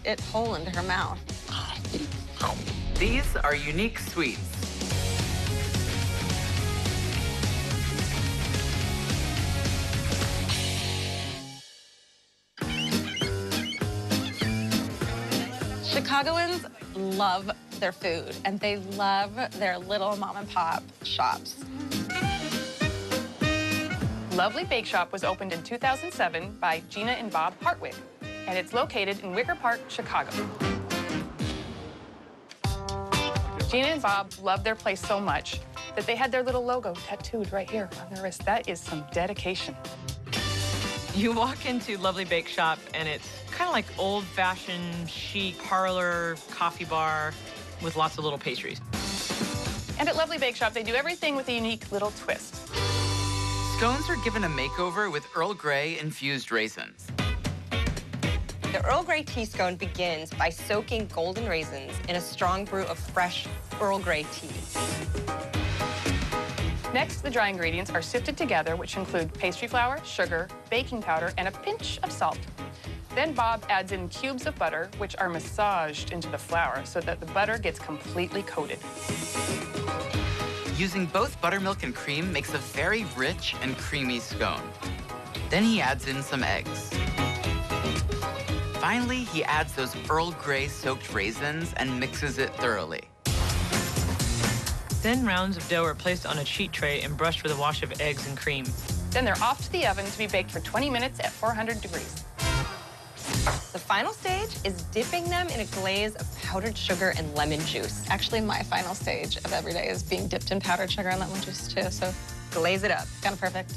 it whole into her mouth. These are unique sweets. Chicagoans love their food, and they love their little mom and pop shops. Lovely Bake Shop was opened in 2007 by Gina and Bob Hartwig, and it's located in Wicker Park, Chicago. Gina and Bob loved their place so much that they had their little logo tattooed right here on their wrist. That is some dedication. You walk into Lovely Bake Shop, and it's kind of like old-fashioned, chic parlor, coffee bar with lots of little pastries. And at Lovely Bake Shop, they do everything with a unique little twist. Scones are given a makeover with Earl Grey infused raisins. The Earl Grey tea scone begins by soaking golden raisins in a strong brew of fresh Earl Grey tea. Next, the dry ingredients are sifted together, which include pastry flour, sugar, baking powder, and a pinch of salt. Then Bob adds in cubes of butter, which are massaged into the flour so that the butter gets completely coated. Using both buttermilk and cream makes a very rich and creamy scone. Then he adds in some eggs. Finally, he adds those Earl Grey soaked raisins and mixes it thoroughly. Thin rounds of dough are placed on a sheet tray and brushed with a wash of eggs and cream. Then they're off to the oven to be baked for 20 minutes at 400 degrees. The final stage is dipping them in a glaze of powdered sugar and lemon juice. Actually, my final stage of every day is being dipped in powdered sugar and lemon juice, too, so Glaze it up. kind of perfect.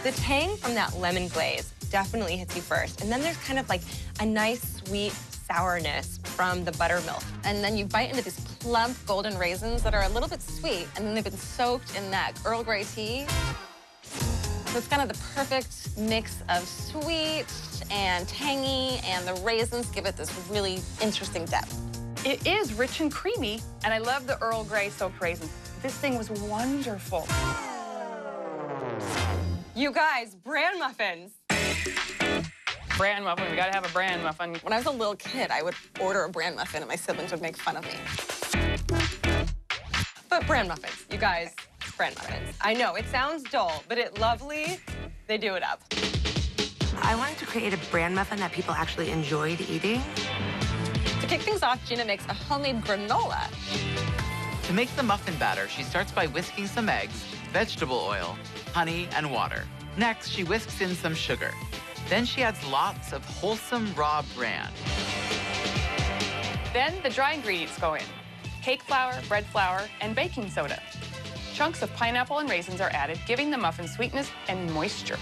The tang from that lemon glaze definitely hits you first. And then there's kind of like a nice, sweet sourness from the buttermilk. And then you bite into these plump golden raisins that are a little bit sweet, and then they've been soaked in that Earl Grey tea. So it's kind of the perfect mix of sweet and tangy, and the raisins give it this really interesting depth. It is rich and creamy, and I love the Earl Grey soaked raisins. This thing was wonderful. You guys, bran muffins. Bran muffin, we gotta have a bran muffin. When I was a little kid, I would order a bran muffin, and my siblings would make fun of me. But bran muffins, you guys, bran muffins. I know, it sounds dull, but it lovely, they do it up. I wanted to create a bran muffin that people actually enjoyed eating. To kick things off, Gina makes a homemade granola. To make the muffin batter, she starts by whisking some eggs, vegetable oil, honey, and water. Next, she whisks in some sugar. Then she adds lots of wholesome raw bran. Then the dry ingredients go in. Cake flour, bread flour, and baking soda. Chunks of pineapple and raisins are added, giving the muffin sweetness and moisture.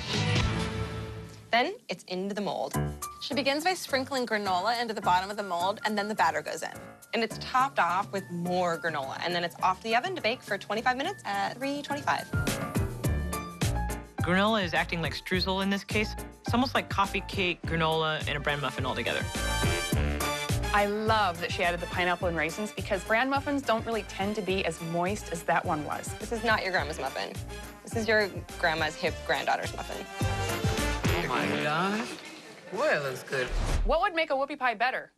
Then it's into the mold. She begins by sprinkling granola into the bottom of the mold, and then the batter goes in. And it's topped off with more granola. And then it's off the oven to bake for 25 minutes at 325. Granola is acting like streusel in this case. It's almost like coffee cake, granola, and a bran muffin all together. I love that she added the pineapple and raisins because bran muffins don't really tend to be as moist as that one was. This is not your grandma's muffin. This is your grandma's hip granddaughter's muffin. Oh my gosh. Boy, it looks good. What would make a whoopie pie better?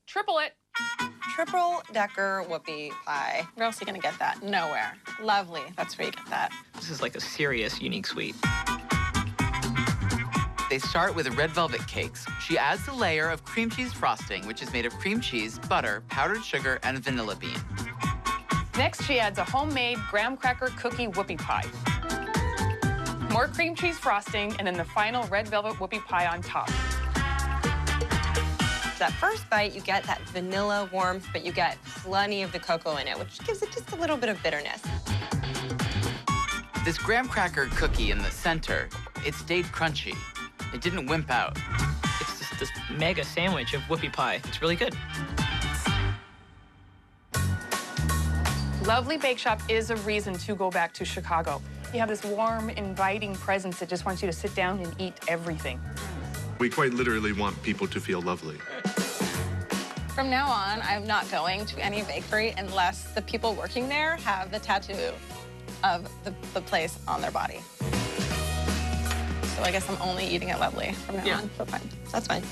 Triple it. Triple decker whoopie pie. Where else are you gonna get that? Nowhere. Lovely, that's where you get that. This is like a serious, unique sweet. They start with red velvet cakes. She adds a layer of cream cheese frosting, which is made of cream cheese, butter, powdered sugar, and vanilla bean. Next, she adds a homemade graham cracker cookie whoopie pie. More cream cheese frosting, and then the final red velvet whoopie pie on top. That first bite, you get that vanilla warmth, but you get plenty of the cocoa in it, which gives it just a little bit of bitterness. This graham cracker cookie in the center, it stayed crunchy. It didn't wimp out. It's just this mega sandwich of whoopie pie. It's really good. Lovely Bake Shop is a reason to go back to Chicago. You have this warm, inviting presence that just wants you to sit down and eat everything. We quite literally want people to feel lovely. From now on, I'm not going to any bakery unless the people working there have the tattoo of the place on their body. So I guess I'm only eating at Lovely from now on. So fine. That's fine.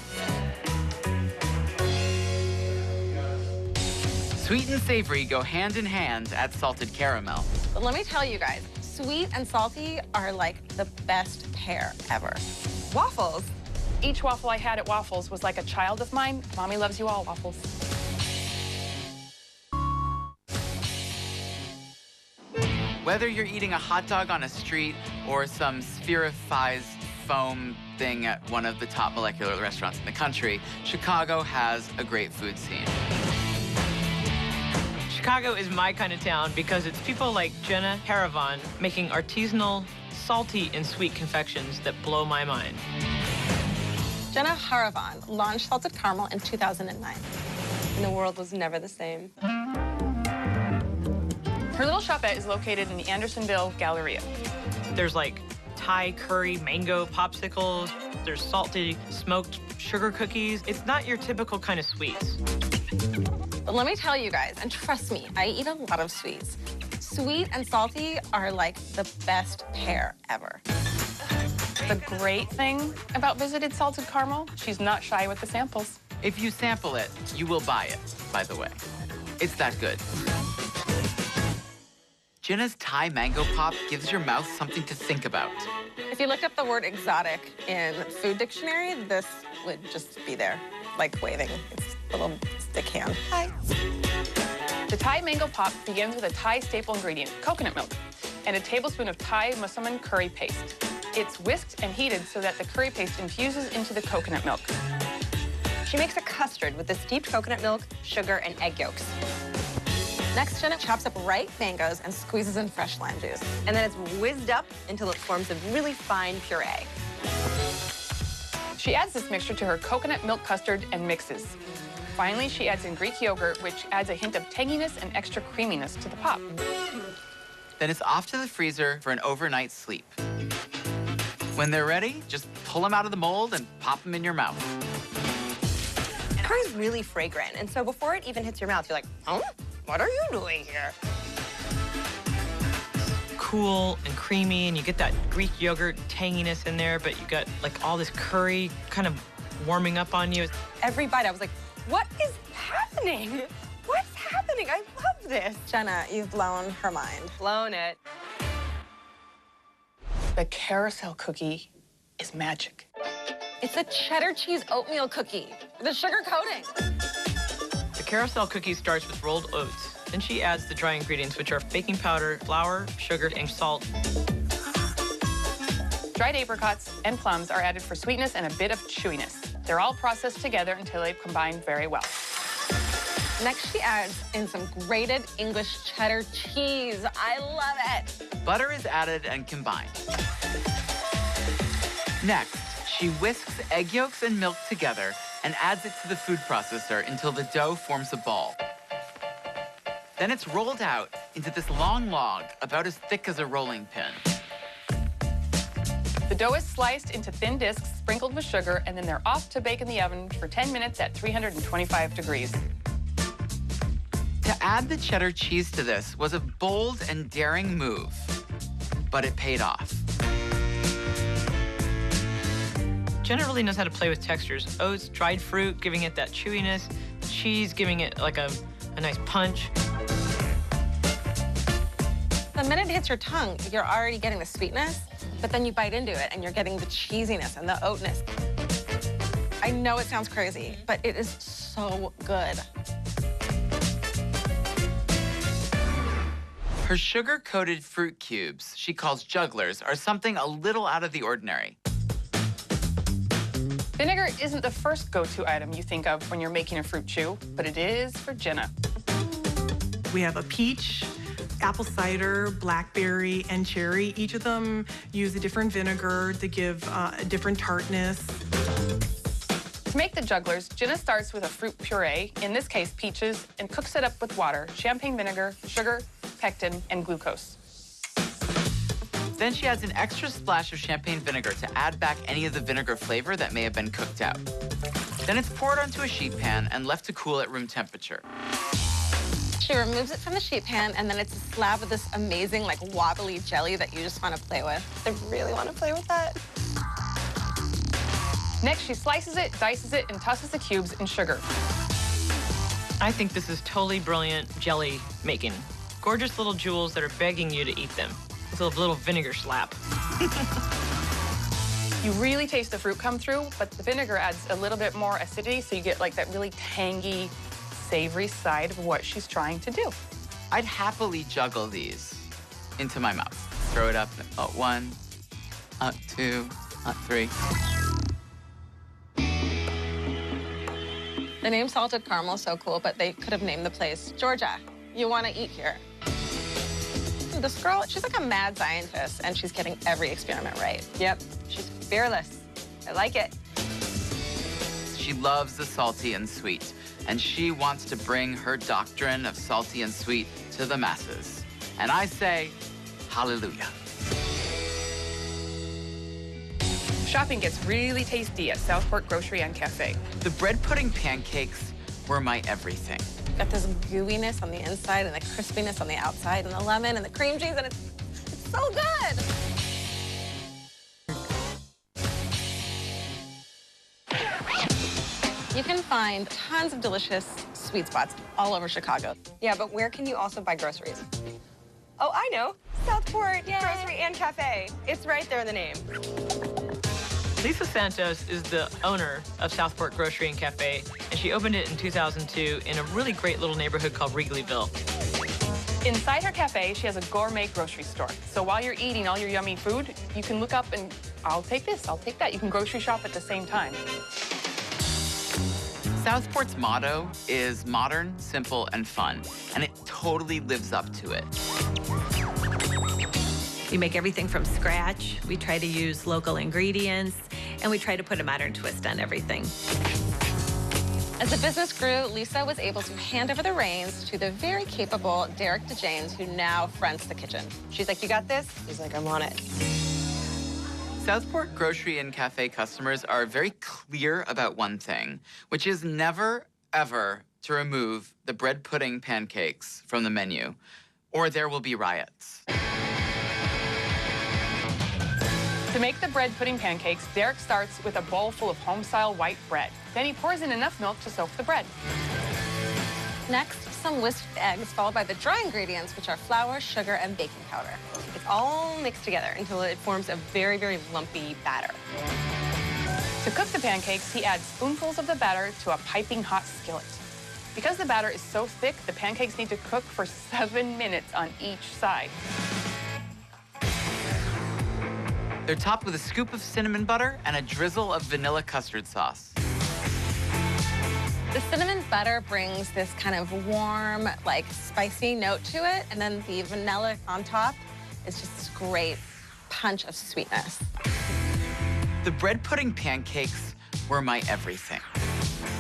Sweet and savory go hand in hand at Salted Caramel. But let me tell you guys, sweet and salty are like the best pair ever. Waffles. Each waffle I had at Waffles was like a child of mine. Mommy loves you all, Waffles. Whether you're eating a hot dog on a street or some spherifized foam thing at one of the top molecular restaurants in the country, Chicago has a great food scene. Chicago is my kind of town because it's people like Jenna Haravan making artisanal, salty and sweet confections that blow my mind. Jenna Haravan launched Salted Caramel in 2009. And the world was never the same. Her little shopette is located in the Andersonville Galleria. There's like Thai curry mango popsicles. There's salty smoked sugar cookies. It's not your typical kind of sweets. But let me tell you guys, and trust me, I eat a lot of sweets. Sweet and salty are like the best pair ever. The great thing about Visited Salted Caramel, she's not shy with the samples. If you sample it, you will buy it, by the way. It's that good. Jenna's Thai Mango Pop gives your mouth something to think about. If you looked up the word exotic in Food Dictionary, this would just be there, like waving its little stick hand. Hi. The Thai Mango Pop begins with a Thai staple ingredient, coconut milk, and a tablespoon of Thai massaman curry paste. It's whisked and heated so that the curry paste infuses into the coconut milk. She makes a custard with the steeped coconut milk, sugar, and egg yolks. Next, Jenna chops up ripe mangoes and squeezes in fresh lime juice. And then it's whizzed up until it forms a really fine puree. She adds this mixture to her coconut milk custard and mixes. Finally, she adds in Greek yogurt, which adds a hint of tanginess and extra creaminess to the pop. Then it's off to the freezer for an overnight sleep. When they're ready, just pull them out of the mold and pop them in your mouth. Curry's really fragrant, and so before it even hits your mouth, you're like, oh, what are you doing here? Cool and creamy, and you get that Greek yogurt tanginess in there, but you got like all this curry kind of warming up on you. Every bite, I was like, what is happening? What's happening? I love this. Jenna, you've blown her mind. Blown it. The carousel cookie is magic. It's a cheddar cheese oatmeal cookie with a sugar coating. The carousel cookie starts with rolled oats. Then she adds the dry ingredients, which are baking powder, flour, sugar, and salt. Dried apricots and plums are added for sweetness and a bit of chewiness. They're all processed together until they combine very well. Next, she adds in some grated English cheddar cheese. I love it. Butter is added and combined. Next, she whisks egg yolks and milk together and adds it to the food processor until the dough forms a ball. Then it's rolled out into this long log about as thick as a rolling pin. The dough is sliced into thin discs sprinkled with sugar, and then they're off to bake in the oven for 10 minutes at 325 degrees. To add the cheddar cheese to this was a bold and daring move, but it paid off. Jenna really knows how to play with textures. Oats, dried fruit, giving it that chewiness. Cheese, giving it like a nice punch. The minute it hits your tongue, you're already getting the sweetness, but then you bite into it and you're getting the cheesiness and the oatness. I know it sounds crazy, but it is so good. Her sugar-coated fruit cubes, she calls jugglers, are something a little out of the ordinary. Vinegar isn't the first go-to item you think of when you're making a fruit chew, but it is for Jenna. We have a peach, apple cider, blackberry, and cherry. Each of them use a different vinegar to give a different tartness. To make the jugglers, Jenna starts with a fruit puree, in this case peaches, and cooks it up with water, champagne vinegar, sugar, pectin, and glucose. Then she adds an extra splash of champagne vinegar to add back any of the vinegar flavor that may have been cooked out. Then it's poured onto a sheet pan and left to cool at room temperature. She removes it from the sheet pan, and then it's a slab of this amazing, like, wobbly jelly that you just want to play with. I really want to play with that. Next, she slices it, dices it, and tosses the cubes in sugar. I think this is totally brilliant jelly making. Gorgeous little jewels that are begging you to eat them. With a little vinegar slap. You really taste the fruit come through, but the vinegar adds a little bit more acidity, so you get like that really tangy, savory side of what she's trying to do. I'd happily juggle these into my mouth. Throw it up, 1, 2, 3. The name Salted Caramel is so cool, but they could have named the place Georgia. You want to eat here. This girl, she's like a mad scientist, and she's getting every experiment right. Yep, she's fearless. I like it. She loves the salty and sweet, and she wants to bring her doctrine of salty and sweet to the masses. And I say, hallelujah. Shopping gets really tasty at Southport Grocery and Cafe. The bread pudding pancakes were my everything. Got this gooiness on the inside and the crispiness on the outside, and the lemon and the cream cheese, and it's so good. You can find tons of delicious sweet spots all over Chicago. Yeah, but where can you also buy groceries? Oh, I know. Southport Grocery and Cafe. It's right there in the name. Lisa Santos is the owner of Southport Grocery and Cafe, and she opened it in 2002 in a really great little neighborhood called Wrigleyville. Inside her cafe, she has a gourmet grocery store. So while you're eating all your yummy food, you can look up and, I'll take this, I'll take that. You can grocery shop at the same time. Southport's motto is modern, simple, and fun, and it totally lives up to it. We make everything from scratch. We try to use local ingredients, and we try to put a modern twist on everything. As the business grew, Lisa was able to hand over the reins to the very capable Derek DeJanes, who now fronts the kitchen. She's like, you got this? He's like, I'm on it. Southport Grocery and Cafe customers are very clear about one thing, which is never, ever to remove the bread pudding pancakes from the menu, or there will be riots. To make the bread pudding pancakes, Derek starts with a bowl full of home-style white bread. Then he pours in enough milk to soak the bread. Next, some whisked eggs, followed by the dry ingredients, which are flour, sugar, and baking powder. It's all mixed together until it forms a very, very lumpy batter. To cook the pancakes, he adds spoonfuls of the batter to a piping hot skillet. Because the batter is so thick, the pancakes need to cook for 7 minutes on each side. They're topped with a scoop of cinnamon butter and a drizzle of vanilla custard sauce. The cinnamon butter brings this kind of warm, like, spicy note to it, and then the vanilla on top is just this great punch of sweetness. The bread pudding pancakes were my everything.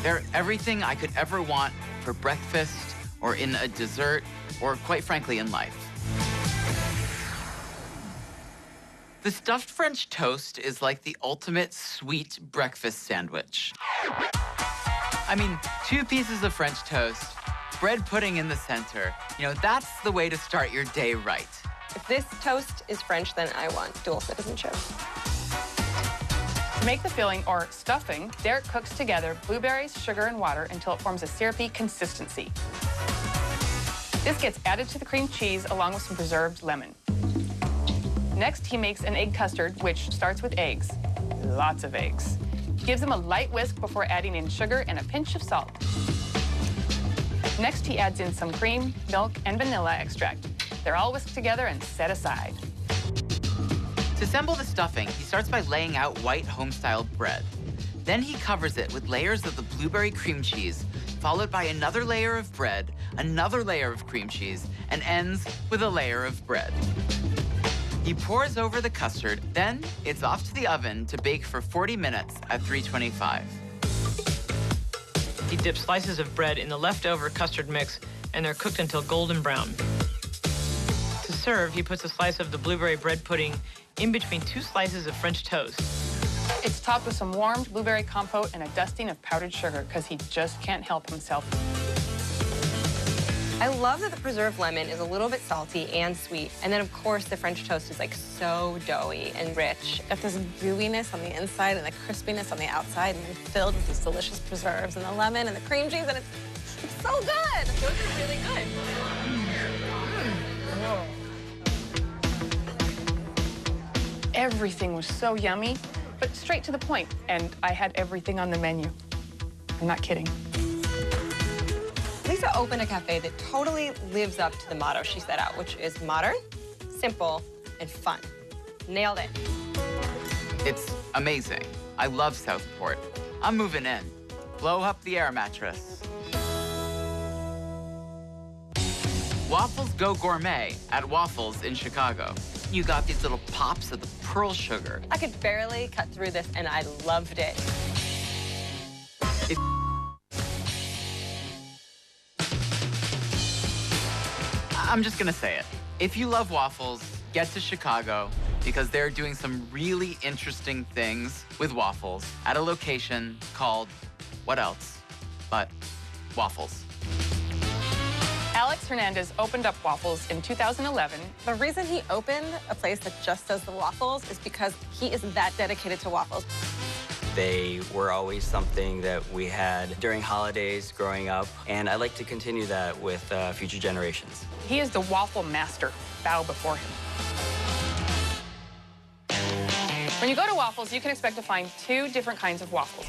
They're everything I could ever want for breakfast, or in a dessert, or quite frankly, in life. The stuffed French toast is like the ultimate sweet breakfast sandwich. I mean, 2 pieces of French toast, bread pudding in the center. You know, that's the way to start your day right. If this toast is French, then I want dual citizenship. To make the filling, or stuffing, Derek cooks together blueberries, sugar, and water until it forms a syrupy consistency. This gets added to the cream cheese along with some preserved lemon. Next, he makes an egg custard, which starts with eggs. Lots of eggs. He gives them a light whisk before adding in sugar and a pinch of salt. Next, he adds in some cream, milk, and vanilla extract. They're all whisked together and set aside. To assemble the stuffing, he starts by laying out white home-style bread. Then he covers it with layers of the blueberry cream cheese, followed by another layer of bread, another layer of cream cheese, and ends with a layer of bread. He pours over the custard, then it's off to the oven to bake for 40 minutes at 325. He dips slices of bread in the leftover custard mix, and they're cooked until golden brown. To serve, he puts a slice of the blueberry bread pudding in between 2 slices of French toast. It's topped with some warmed blueberry compote and a dusting of powdered sugar, because he just can't help himself. I love that the preserved lemon is a little bit salty and sweet. And then, of course, the French toast is, like, so doughy and rich. Got this gooiness on the inside and the crispiness on the outside, and then filled with these delicious preserves and the lemon and the cream cheese, and it's so good. Those are really good. Everything was so yummy, but straight to the point. And I had everything on the menu. I'm not kidding. Lisa opened a cafe that totally lives up to the motto she set out, which is modern, simple, and fun. Nailed it. It's amazing. I love Southport. I'm moving in. Blow up the air mattress. Waffles Go Gourmet at Waffles in Chicago. You got these little pops of the pearl sugar. I could barely cut through this, and I loved it. I'm just gonna say it. If you love waffles, get to Chicago because they're doing some really interesting things with waffles at a location called, what else but Waffles. Alex Hernandez opened up Waffles in 2011. The reason he opened a place that just does the waffles is because he is that dedicated to waffles. They were always something that we had during holidays growing up, and I'd like to continue that with future generations. He is the waffle master. Bow before him. When you go to Waffles, you can expect to find two different kinds of waffles.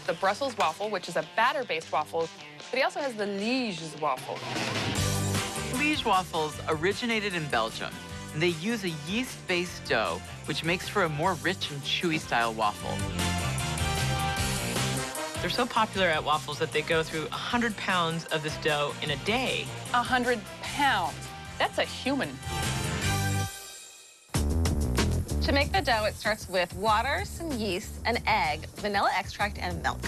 The Brussels waffle, which is a batter-based waffle, but he also has the Liege waffle. Liege waffles originated in Belgium, and they use a yeast-based dough, which makes for a more rich and chewy style waffle. They're so popular at Waffles that they go through 100 pounds of this dough in a day. 100 pounds. That's a human. To make the dough, it starts with water, some yeast, an egg, vanilla extract, and milk.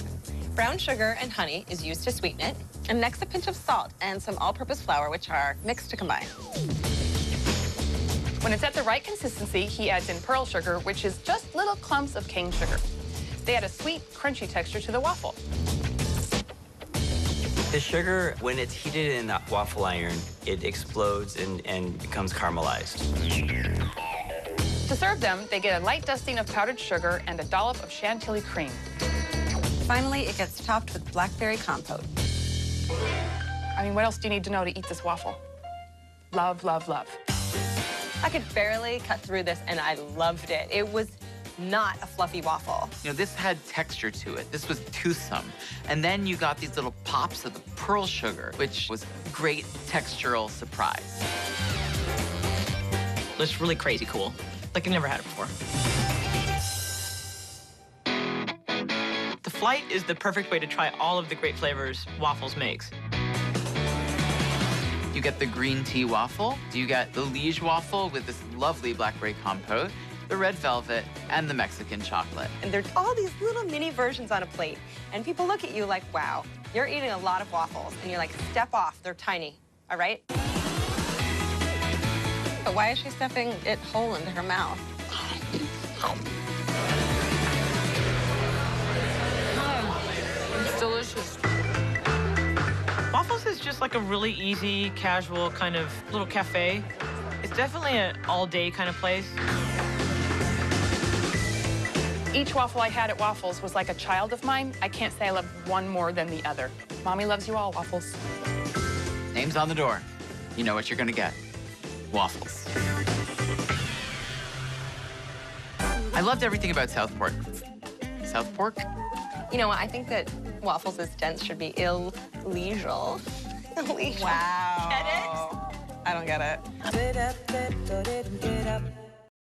Brown sugar and honey is used to sweeten it. And next, a pinch of salt and some all-purpose flour, which are mixed to combine. When it's at the right consistency, he adds in pearl sugar, which is just little clumps of cane sugar. They add a sweet, crunchy texture to the waffle. The sugar, when it's heated in a waffle iron, it explodes and becomes caramelized. To serve them, they get a light dusting of powdered sugar and a dollop of chantilly cream. Finally, it gets topped with blackberry compote. I mean, what else do you need to know to eat this waffle? Love, love, love. I could barely cut through this, and I loved it. It was not a fluffy waffle. You know, this had texture to it. This was toothsome. And then you got these little pops of the pearl sugar, which was a great textural surprise. It's really crazy cool. Like I've never had it before. The Flight is the perfect way to try all of the great flavors Waffles makes. You get the green tea waffle, you get the Liege waffle with this lovely blackberry compote, the red velvet, and the Mexican chocolate. And there's all these little mini versions on a plate. And people look at you like, wow, you're eating a lot of waffles. And you're like, step off, they're tiny, all right? But why is she stuffing it whole into her mouth? It's delicious. Waffles is just like a really easy, casual kind of little cafe. It's definitely an all-day kind of place. Each waffle I had at Waffles was like a child of mine. I can't say I love one more than the other. Mommy loves you all, Waffles. Name's on the door. You know what you're gonna get. Waffles. I loved everything about Southport. Southport? You know what? I think that Waffles' dents should be illegal. Illegal. Wow. Get it? I don't get it.